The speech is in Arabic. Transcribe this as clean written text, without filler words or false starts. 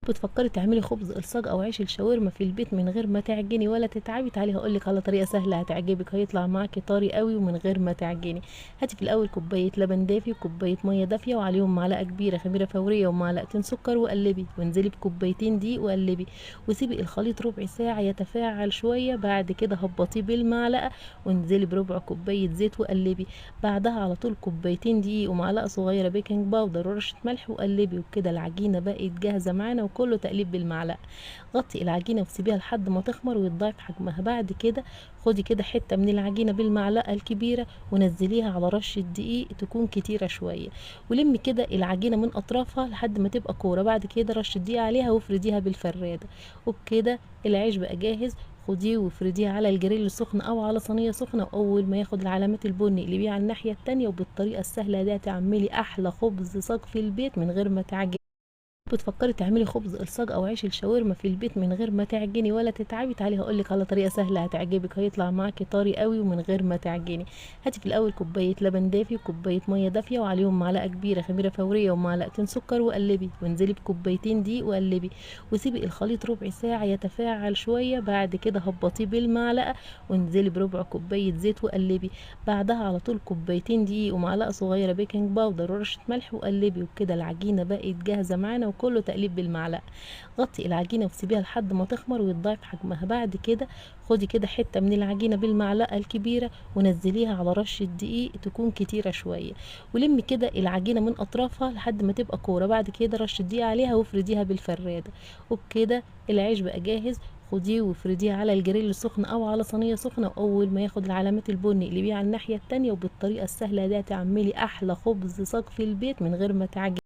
بتفكري تعملي خبز قرصاج او عيش الشاورما في البيت من غير ما تعجني ولا تتعبي؟ تعالي هقولك على طريقه سهله هتعجبك، هيطلع معاكي طري قوي ومن غير ما تعجني. هاتي في الاول كوبايه لبن دافي وكوبايه ميه دافيه وعليهم معلقه كبيره خميره فوريه ومعلقتين سكر، وقلبي وانزلي بكوبايتين دقيق وقلبي وسيبي الخليط ربع ساعه يتفاعل شويه. بعد كده هبطيه بالمعلقه وانزلي بربع كوبايه زيت وقلبي. بعدها على طول كوبايتين دقيق ومعلقه صغيره بيكنج باودر ورشه ملح وقلبي، وبكده العجينه بقت جاهزه معانا وكله تقليب بالمعلقه. غطي العجينه وسيبيها لحد ما تخمر ويتضاعف حجمها. بعد كده خدي كده حته من العجينه بالمعلقه الكبيره ونزليها على رشه دقيق تكون كتيره شويه، ولمي كده العجينه من اطرافها لحد ما تبقى كوره. بعد كده رشه دقيق عليها وافرديها بالفراده، وبكده العيش بقى جاهز. خديه وافرديه على الجريل السخن او على صينيه سخنه، واول ما ياخد العلامات البني اقلبيه على الناحيه التانية. وبالطريقه السهله دي تعملي احلى خبز صاج في البيت من غير ما تعجني. بتفكري تعملي خبز قرصاج او عيش الشاورما في البيت من غير ما تعجني ولا تتعبي؟ تعالي هقولك على طريقه سهله هتعجبك، هيطلع معاكي طري قوي ومن غير ما تعجني. هاتي في الاول كوبايه لبن دافي وكوبايه ميه دافيه وعليهم معلقه كبيره خميره فوريه ومعلقتين سكر، وقلبي وانزلي بكوبايتين دقيق وقلبي وسيبي الخليط ربع ساعه يتفاعل شويه. بعد كده هبطيه بالمعلقه وانزلي بربع كوبايه زيت وقلبي. بعدها على طول كوبايتين دقيق ومعلقه صغيره بيكنج باودر ورشه ملح وقلبي، وبكده العجينه بقت جاهزه معانا وكله تقليب بالمعلقه. غطي العجينه وسيبيها لحد ما تخمر ويتضاعف حجمها. بعد كده خدي كده حته من العجينه بالمعلقه الكبيره ونزليها على رشه دقيق تكون كتيره شويه، ولمي كده العجينه من اطرافها لحد ما تبقى كوره. بعد كده رشه دقيق عليها وافرديها بالفراده، وبكده العيش بقى جاهز. خديه وافرديه على الجريل السخن او على صينيه سخنه، واول ما ياخد العلامات البني اقلبيه على الناحيه التانية. وبالطريقه السهله دي تعملي احلى خبز صاج في البيت من غير ما تعجني.